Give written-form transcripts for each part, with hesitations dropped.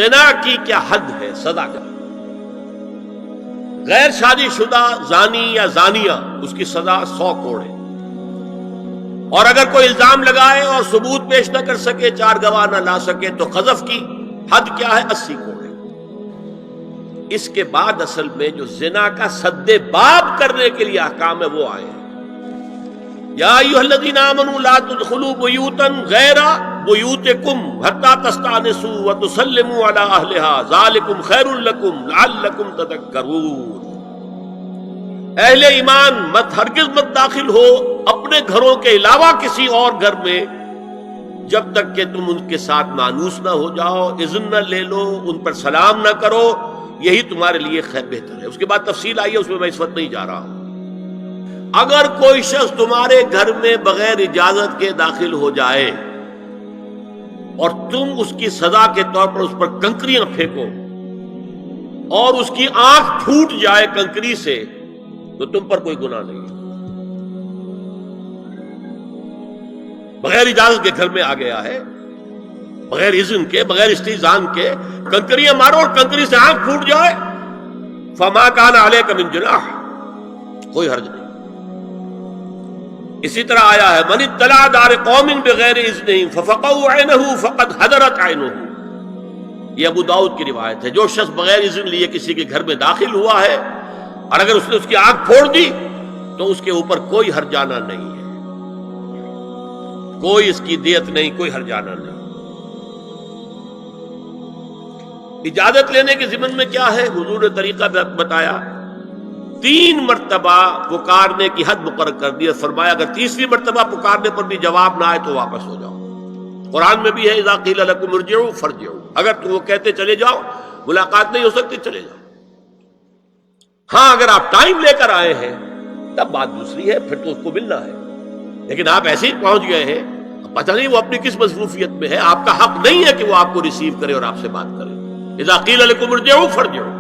زنا کی کیا حد ہے سزا کا؟ غیر شادی شدہ زانی یا زانیہ اس کی سزا 100 کوڑے، اور اگر کوئی الزام لگائے اور ثبوت پیش نہ کر سکے، 4 گواہ نہ لا سکے، تو قذف کی حد کیا ہے؟ 80 کوڑے۔ اس کے بعد اصل میں جو زنا کا سد باب کرنے کے لیے احکام ہے وہ آئے ہیں۔ یا ایھا الذین آمنوا لا تدخلوا بیوتا غیر بیوتکم حتی تستأنسوا وتسلموا علی اہلہا ذالکم خیر لکم لعلکم تذکرون۔ اہل ایمان ہرگز مت داخل ہو اپنے گھروں کے علاوہ کسی اور گھر میں جب تک کہ تم ان کے ساتھ مانوس نہ ہو جاؤ، اذن نہ لے لو، ان پر سلام نہ کرو، یہی تمہارے لیے خیر بہتر ہے۔ اس کے بعد تفصیل آئی ہے، اس میں اس وقت نہیں جا رہا ہوں۔ اگر کوئی شخص تمہارے گھر میں بغیر اجازت کے داخل ہو جائے اور تم اس کی سزا کے طور پر اس پر کنکریاں پھینکو اور اس کی آنکھ پھوٹ جائے کنکری سے، تو تم پر کوئی گناہ نہیں ہے۔ بغیر اجازت کے گھر میں آ گیا ہے، بغیر اذن کے، بغیر استئذان کے کنکریاں مارو اور کنکری سے آنکھ پھوٹ جائے، فما کان علیک من جناح، کوئی حرج نہیں۔ اسی طرح آیا ہے من اطلع دار قوم بغیر اذنہم ففقعوا عینہ فقد حضرت عینہ، یہ ابو داؤد کی روایت ہے۔ جو شخص بغیر اذن لیے کسی کے گھر میں داخل ہوا ہے اور اگر اس نے اس کی آنکھ پھوڑ دی تو اس کے اوپر کوئی حرجانہ نہیں ہے، کوئی اس کی دیت نہیں، کوئی حرجانہ نہیں۔ اجازت لینے کے ضمن میں کیا ہے؟ حضور نے طریقہ بتایا، 3 مرتبہ پکارنے کی حد مقرر کر دی، فرمایا اگر تیسری مرتبہ پکارنے پر بھی جواب نہ آئے تو واپس ہو جاؤ۔ قرآن میں بھی ہے اذا قیل لکم ارجعوا فارجعوا، اگر وہ کہتے چلے جاؤ، ملاقات نہیں ہو سکتی، چلے جاؤ۔ ہاں اگر آپ ٹائم لے کر آئے ہیں تب بات دوسری ہے، پھر تو اس کو ملنا ہے، لیکن آپ ایسے ہی پہنچ گئے ہیں، پتہ نہیں وہ اپنی کس مصروفیت میں ہے، آپ کا حق نہیں ہے کہ وہ آپ کو ریسیو کرے اور آپ سے بات کرے۔ اذا قیل لکم ارجعوا فارجعوا،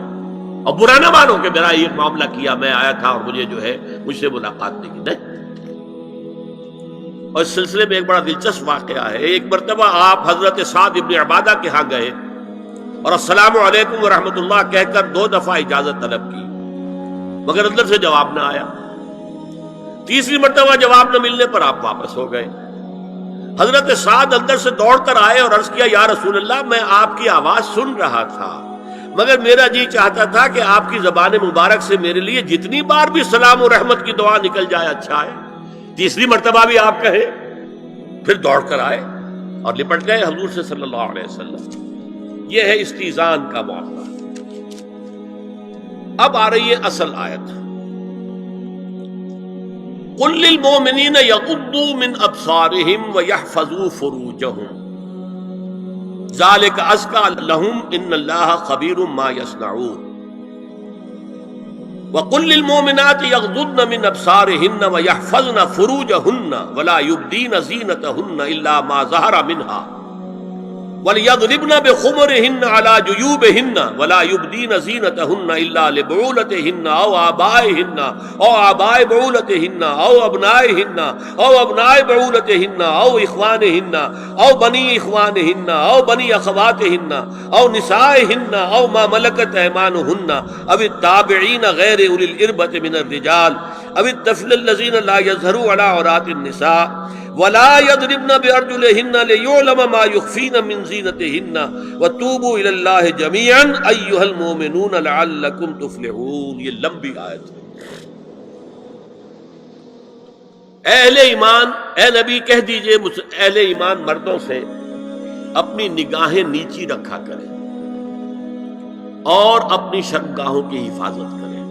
اور برا نہ مانو کہ میرا یہ معاملہ کیا، میں آیا تھا اور مجھے جو ہے مجھ سے ملاقات نہیں کی، نہیں۔ اور اس سلسلے میں ایک بڑا دلچسپ واقعہ ہے۔ ایک مرتبہ آپ حضرت سعد ابن عبادہ کے ہاں گئے اور السلام علیکم ورحمۃ اللہ کہہ کر 2 دفعہ اجازت طلب کی، مگر اندر سے جواب نہ آیا۔ تیسری مرتبہ جواب نہ ملنے پر آپ واپس ہو گئے۔ حضرت سعد اندر سے دوڑ کر آئے اور عرض کیا یا رسول اللہ، میں آپ کی آواز سن رہا تھا مگر میرا جی چاہتا تھا کہ آپ کی زبان مبارک سے میرے لیے جتنی بار بھی سلام و رحمت کی دعا نکل جائے اچھا ہے، تیسری مرتبہ بھی آپ کہیں۔ پھر دوڑ کر آئے اور لپٹ گئے حضور سے صلی اللہ علیہ وسلم۔ یہ ہے استئذان کا معاملہ۔ اب آ رہی ہے اصل آیت، قل للمؤمنین یغضوا من ابصارہم ویحفظوا فروجہم ذالک ازکی لہم ان اللہ خبیر ما یصنعون وقل للمؤمنات یغضضن من ابصارہن ویحفظن فروجہن ولا یبدین زینتہن الا ما ظہر منها وَلْيَضْرِبْنَ بِخُمُرِهِنَّ عَلَى جُيُوبِهِنَّ وَلَا يُبْدِينَ زِينَتَهُنَّ إِلَّا لِبُعُولَتِهِنَّ أَوْ آبَائِهِنَّ أَوْ آبَاءِ بُعُولَتِهِنَّ أَوْ أَبْنَائِهِنَّ أَوْ أَبْنَاءِ بُعُولَتِهِنَّ أَوْ إِخْوَانِهِنَّ أَوْ بَنِي إِخْوَانِهِنَّ أَوْ بَنِي أَخَوَاتِهِنَّ أَوْ نِسَائِهِنَّ أَوْ مَا مَلَكَتْ أَيْمَانُهُنَّ أَوِ التَّابِعِينَ غَيْرِ أُولِي الْإِرْبَةِ مِنَ الرِّجَالِ أَوِ الطَّفْلِ الَّذِينَ لَا يَظْهَرُوا عَلَى عَوْرَاتِ النِّسَاءِ وَلَا يَضْرِبْنَ بِأَرْجُلِهِنَّ لِيُعْلَمَ مَا يُخْفِينَ مِنْ زِينَتِهِنَّ وَتُوبُوا إِلَى اللَّهِ جَمِيعًا أَيُّهَا الْمُؤْمِنُونَ لَعَلَّكُمْ تُفْلِحُونَ۔ یہ لمبی آیت ہے۔ اہل ایمان، اے نبی کہہ دیجئے اہل ایمان مردوں سے اپنی نگاہیں نیچی رکھا کریں اور اپنی شرمگاہوں کی حفاظت کریں،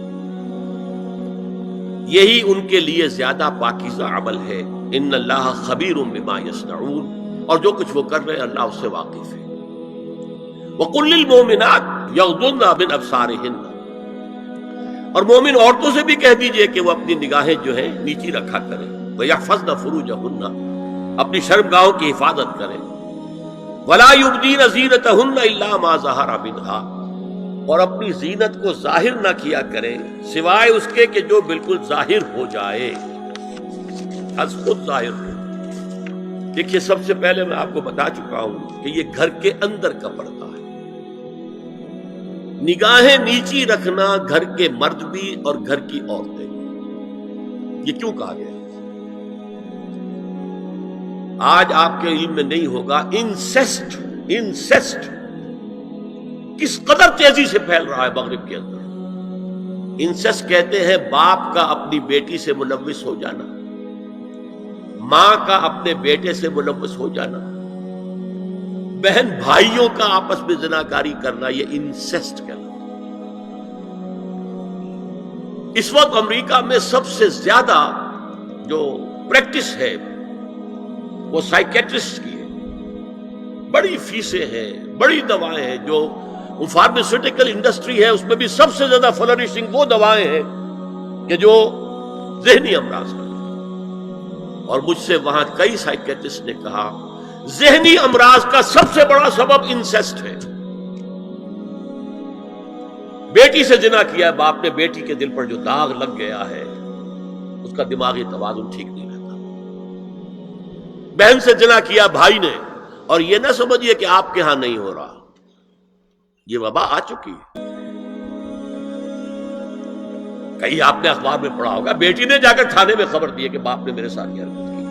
یہی ان کے لیے زیادہ پاکیزہ عمل ہے۔ ان اللہ خبیر بما یصنعون، اور جو کچھ وہ کر رہے ہیں اللہ اس سے واقف ہے۔ وقل للمؤمنات یغضضن من ابصارہن، اور مومن عورتوں سے بھی کہہ دیجئے کہ وہ اپنی نگاہیں جو ہیں نیچی رکھا کریں، ویحفظن فروجہن، اپنی شرمگاہوں کی حفاظت کریں، ولا یبدین زینتہن الا ما ظہر منہا، اور اپنی زینت کو ظاہر نہ کیا کریں سوائے اس کے کہ جو بالکل ظاہر ہو جائے، از خود ظاہر ہو۔ دیکھیے سب سے پہلے میں آپ کو بتا چکا ہوں کہ یہ گھر کے اندر کا پردہ ہے، نگاہیں نیچی رکھنا گھر کے مرد بھی اور گھر کی عورتیں، یہ کیوں کہا گیا؟ آج آپ کے علم میں نہیں ہوگا انسیسٹ کس قدر تیزی سے پھیل رہا ہے مغرب کے اندر۔ انسیسٹ کہتے ہیں باپ کا اپنی بیٹی سے ملوث ہو جانا، ماں کا اپنے بیٹے سے ملوث ہو جانا، بہن بھائیوں کا آپس میں زناکاری کرنا، یہ انسیسٹ کہلاتا ہے۔ اس وقت امریکہ میں سب سے زیادہ جو پریکٹس ہے وہ سائیکیٹرسٹ کی ہے، بڑی فیسیں ہیں، بڑی دوائیں ہیں، جو فارماسیوٹیکل انڈسٹری ہے اس میں بھی سب سے زیادہ فلرشنگ وہ دوائیں ہیں کہ جو ذہنی امراض کا، اور مجھ سے وہاں کئی سائیکیٹرسٹ نے کہا ذہنی امراض کا سب سے بڑا سبب انسیسٹ ہے۔ بیٹی سے زنا کیا ہے باپ نے، بیٹی کے دل پر جو داغ لگ گیا ہے اس کا دماغی توازن ٹھیک نہیں رہتا۔ بہن سے زنا کیا بھائی نے، اور یہ نہ سمجھیے کہ آپ کے ہاں نہیں ہو رہا، یہ وبا آ چکی ہے۔ کئی آپ نے اخبار میں پڑھا ہوگا بیٹی نے جا کر تھانے میں خبر دی کہ باپ نے میرے ساتھ یہ حرکت کی۔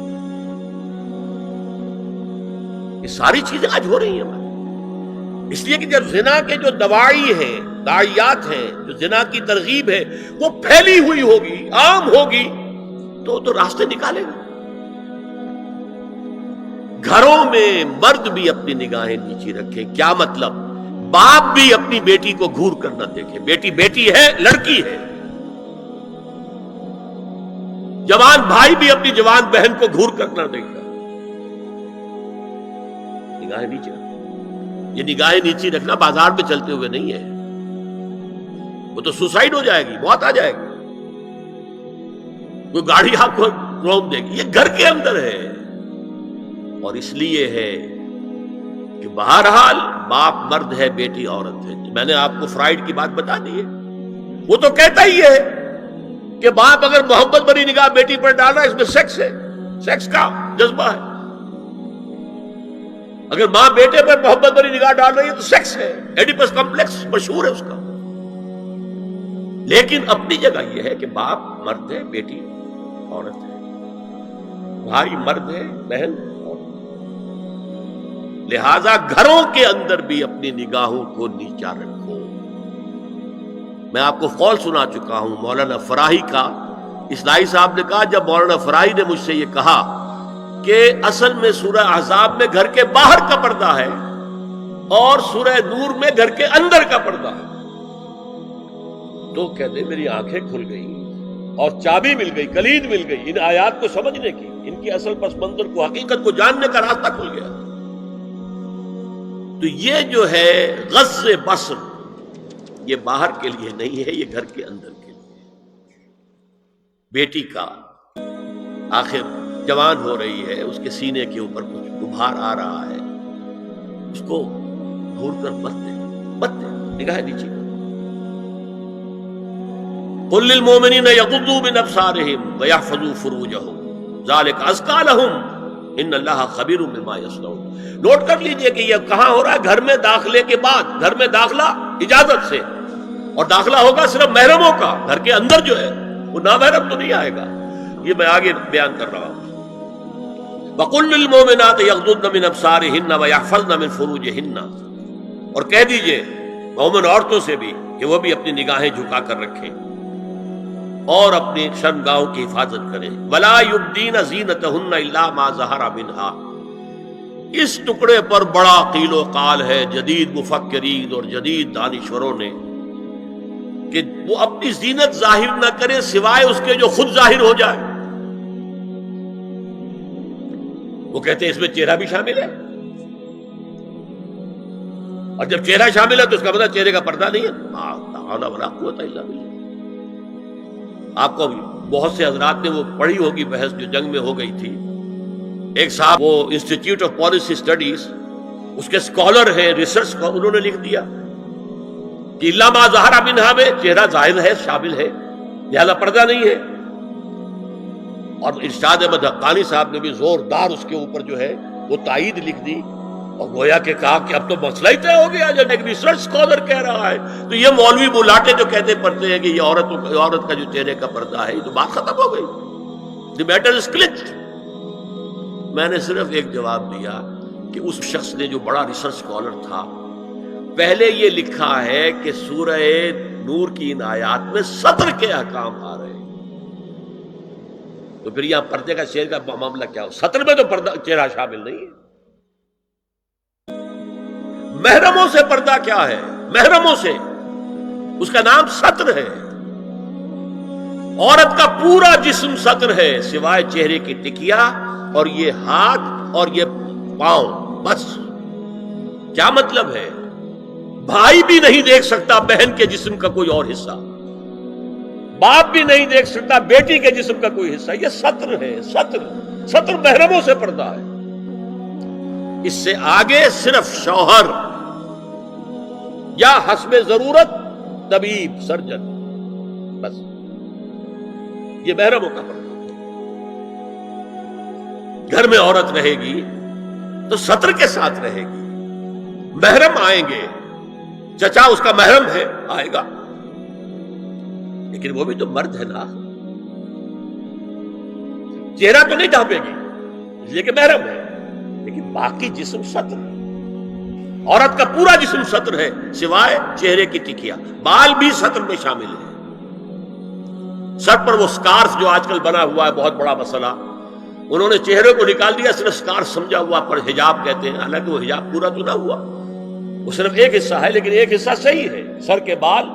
یہ ساری چیزیں آج ہو رہی ہیں ہمارے، اس لیے کہ جب زنا کے جو دواعی ہیں، داعیات ہیں، جو زنا کی ترغیب ہے وہ پھیلی ہوئی ہوگی، عام ہوگی، تو راستے نکالے گا۔ گھروں میں مرد بھی اپنی نگاہیں نیچی رکھیں۔ کیا مطلب؟ باپ بھی اپنی بیٹی کو گھور کر نہ دیکھے، بیٹی بیٹی ہے، لڑکی ہے۔ جوان بھائی بھی اپنی جوان بہن کو گھور کر نہ دیکھا۔ نگاہیں نیچی رکھنا، یہ نگاہیں نیچی رکھنا بازار میں چلتے ہوئے نہیں ہے، وہ تو سوسائڈ ہو جائے گی، موت آ جائے گی، کوئی گاڑی آپ کو روک دے گی۔ یہ گھر کے اندر ہے، اور اس لیے ہے کہ بہرحال باپ مرد ہے، بیٹی عورت ہے۔ میں نے آپ کو فرائیڈ کی بات بتا دی ہے، وہ تو کہتا ہی ہے کہ باپ اگر محبت بھری نگاہ بیٹی پر ڈال رہا ہے اس میں سیکس ہے، سیکس کا جذبہ ہے۔ اگر ماں بیٹے پر محبت بھری نگاہ ڈال رہی ہے تو سیکس ہے، ایڈیپس کمپلیکس مشہور ہے اس کا۔ لیکن اپنی جگہ یہ ہے کہ باپ مرد ہے، بیٹی عورت ہے، بھائی مرد ہے، بہن عورت۔ لہذا گھروں کے اندر بھی اپنی نگاہوں کو نیچا رکھو۔ میں آپ کو قول سنا چکا ہوں مولانا فراہی کا، اصلاحی صاحب نے کہا جب مولانا فراہی نے مجھ سے یہ کہا کہ اصل میں سورہ احزاب میں گھر کے باہر کا پردہ ہے اور سورہ نور میں گھر کے اندر کا پردہ ہے، تو کہتے میری آنکھیں کھل گئی اور چابی مل گئی، کلید مل گئی ان آیات کو سمجھنے کی، ان کی اصل پس منظر کو، حقیقت کو جاننے کا راستہ کھل گیا۔ تو یہ جو ہے غض بصر، یہ باہر کے لیے نہیں ہے، یہ گھر کے اندر کے لیے۔ بیٹی کا آخر جوان ہو رہی ہے، اس کے سینے کے اوپر کچھ غبار آ رہا ہے، اس کو گھور کر مت دے، نگاہ نیچی کر۔ قل للمؤمنین یغضوا من ابصارهم ویحفظوا فروجهم ذلک ازکی لهم ان اللہ خبیر بما یصنعون۔ نوٹ کر لیجئے کہ یہ کہاں ہو رہا ہے؟ گھر میں داخلے کے بعد، گھر میں داخلہ اجازت سے، اور داخلہ ہوگا صرف محرموں کا، گھر کے اندر جو ہے وہ نامحرم تو نہیں آئے گا۔ یہ میں آگے بیان کر رہا ہوں۔ وَقُلْ لِلْمُؤْمِنَاتِ يَغْضُضْنَ مِنْ أَبْصَارِهِنَّ وَيَحْفَظْنَ مِنْ فُرُوجِهِنَّ، اور کہہ دیجئے مومن عورتوں سے بھی کہ وہ بھی اپنی نگاہیں جھکا کر رکھیں اور اپنی شرمگاہوں کی حفاظت کریں۔ وَلَا يُبْدِينَ زِينَتَهُنَّ إِلَّا مَا ظَهَرَ مِنْهَا۔ اس ٹکڑے پر بڑا قیل و قال ہے جدید مفکرین اور جدید دانشوروں نے کہ وہ اپنی زینت ظاہر نہ کرے سوائے اس کے جو خود ظاہر ہو جائے۔ وہ کہتے ہیں اس میں چہرہ بھی شامل ہے، اور جب چہرہ شامل ہے تو اس کا مطلب چہرے کا پردہ نہیں ہے۔ آپ کو بہت سے حضرات نے وہ پڑھی ہوگی بحث جو جنگ میں ہو گئی تھی۔ ایک صاحب وہ انسٹیٹیوٹ آف پالیسی اسٹڈیز اس کے اسکالر ہیں، ریسرچ کا، انہوں نے لکھ دیا کہ الا ما ظہر منہا میں چہرہ ظاہر ہے، شامل ہے، لہذا پردہ نہیں ہے۔ اور ارشاد احمد حقانی صاحب نے بھی زوردار اس کے اوپر جو ہے وہ تائید لکھ دی اور گویا کہ کہا کہ اب تو مسئلہ ہی طے ہو گیا، جب ایک ریسرچ اسکالر کہہ رہا ہے تو یہ مولوی بلاٹے جو کہتے پڑھتے ہیں کہ یہ عورت کا جو چہرے کا پردہ ہے، یہ تو بات ختم ہو گئی. The matter is closed. میں نے صرف ایک جواب دیا کہ اس شخص نے جو بڑا ریسرچ اسکالر تھا، پہلے یہ لکھا ہے کہ سورہ نور کی ان آیات میں سطر کے احکام آ رہے ہیں، تو پھر یہاں پردے کا چہرے کا معاملہ کیا ہو؟ سطر میں تو پردہ چہرہ شامل نہیں ہے. محرموں سے پردہ کیا ہے؟ محرموں سے، اس کا نام سطر ہے. عورت کا پورا جسم سطر ہے سوائے چہرے کی ٹکیا اور یہ ہاتھ اور یہ پاؤں، بس. کیا مطلب ہے؟ بھائی بھی نہیں دیکھ سکتا بہن کے جسم کا کوئی اور حصہ، باپ بھی نہیں دیکھ سکتا بیٹی کے جسم کا کوئی حصہ. یہ سطر ہے. سطر محرموں سے پردہ ہے. اس سے آگے صرف شوہر یا حسب ضرورت طبیب، سرجن، بس. یہ محرموں کا پردہ. گھر میں عورت رہے گی تو سطر کے ساتھ رہے گی. محرم آئیں گے، چچا اس کا محرم ہے، آئے گا، لیکن وہ بھی تو مرد ہے نا، چہرہ تو نہیں ڈھانپے گی اس لیے کہ محرم ہے، لیکن باقی جسم سطر. عورت کا پورا جسم سطر ہے سوائے چہرے کی ٹکیا. بال بھی سطر میں شامل ہے. سر پر وہ سکارف جو آج کل بنا ہوا ہے، بہت بڑا مسئلہ، انہوں نے چہرے کو نکال دیا، صرف سکارف سمجھا ہوا، پر حجاب کہتے ہیں. حالانکہ وہ حجاب پورا تو نہ ہوا، وہ صرف ایک حصہ ہے، لیکن ایک حصہ صحیح ہے. سر کے بال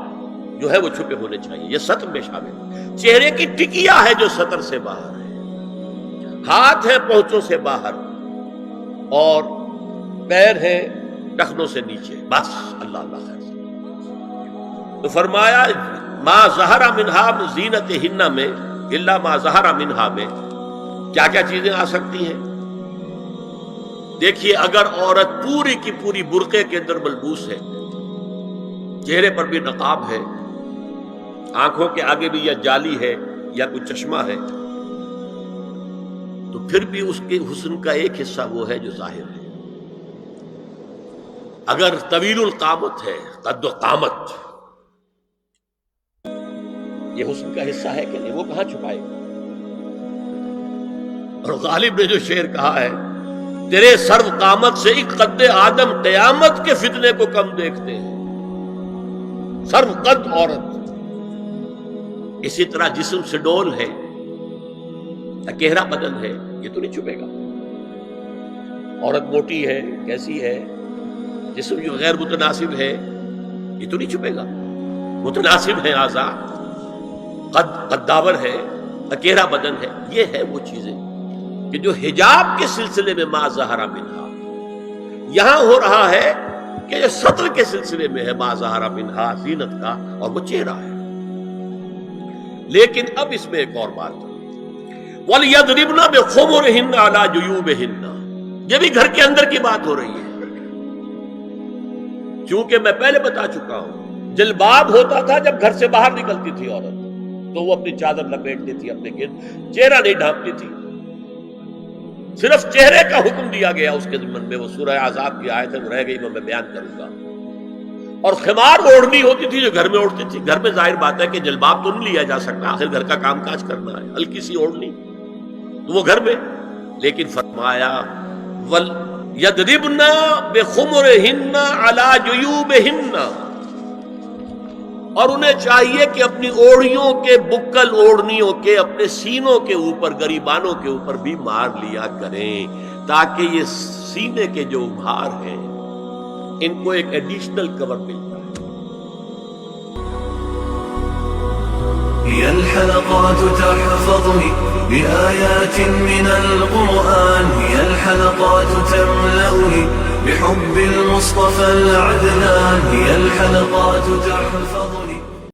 جو ہے وہ چھپے ہونے چاہیے، یہ سطر میں شامل ہے. چہرے کی ٹکیا ہے جو سطر سے باہر ہے. ہاتھ ہے پہنچوں سے باہر، اور پیر ہے ٹخنوں سے نیچے، بس. اللہ اللہ خیر. تو فرمایا ما ظہر منہا زینتہن میں الا ما ظہر منہا میں کیا کیا چیزیں آ سکتی ہیں. دیکھیے، اگر عورت پوری کی پوری برقعے کے اندر ملبوس ہے، چہرے پر بھی نقاب ہے، آنکھوں کے آگے بھی یا جالی ہے یا کوئی چشمہ ہے، تو پھر بھی اس کے حسن کا ایک حصہ وہ ہے جو ظاہر ہے. اگر طویل القامت ہے، قد و قامت، یہ حسن کا حصہ ہے کہ نہیں؟ وہ کہاں چھپائے گا؟ اور غالب نے جو شعر کہا ہے، تیرے سرو قامت سے ایک قد آدم قیامت کے فتنے کو کم دیکھتے ہیں. سرو قد عورت. اسی طرح جسم سے ڈول ہے، اکیرا بدن ہے، یہ تو نہیں چھپے گا. عورت موٹی ہے، کیسی ہے، جسم جو غیر متناسب ہے، یہ تو نہیں چھپے گا. متناسب ہے اعضاء، قداور ہے، اکیرا بدن ہے. یہ ہے وہ چیزیں کہ جو حجاب کے سلسلے میں ما ظہر منہا، یہاں ہو رہا ہے کہ جو سطر کے سلسلے میں ہے ما ظہر منہا، زینت کا، اور وہ چہرہ ہے. لیکن اب اس میں ایک اور بات ہے، وَلْيَضْرِبْنَ بِخُمُرِهِنَّ عَلَى جُيُوبِهِنَّ. یہ بھی گھر کے اندر کی بات ہو رہی ہے. چونکہ میں پہلے بتا چکا ہوں، جلباب ہوتا تھا جب گھر سے باہر نکلتی تھی عورت، تو وہ اپنی چادر لپیٹتی تھی اپنے گرد، چہرہ نہیں ڈھانپتی تھی. صرف چہرے کا حکم دیا گیا اس کے ضمن میں. وہ سورہ احزاب کی آیت ہے، وہ رہ گئی، میں بیان کروں گا. اور خمار اوڑھنی ہوتی تھی جو گھر میں اوڑھتی تھی. گھر میں ظاہر بات ہے کہ جلباب تو نہیں لیا جا سکتا، آخر گھر کا کام کاج کرنا ہے، ہلکی سی اوڑھنی تو وہ گھر میں. لیکن فرمایا وَلْيَضْرِبْنَ بِخُمُرِهِنَّ عَلَى جُيُوبِهِنَّ، اور انہیں چاہیے کہ اپنی اوڑھیوں کے، بکل اوڑھنیوں کے اپنے سینوں کے اوپر، گریبانوں کے اوپر بھی مار لیا کریں، تاکہ یہ سینے کے جو ابھار ہیں ان کو ایک ایڈیشنل کور ملتا ہے. هي الحلقات تحفظني بآيات من القرآن، هي الحلقات تملأني بحب المصطفى العدنان، هي الحلقات تحفظني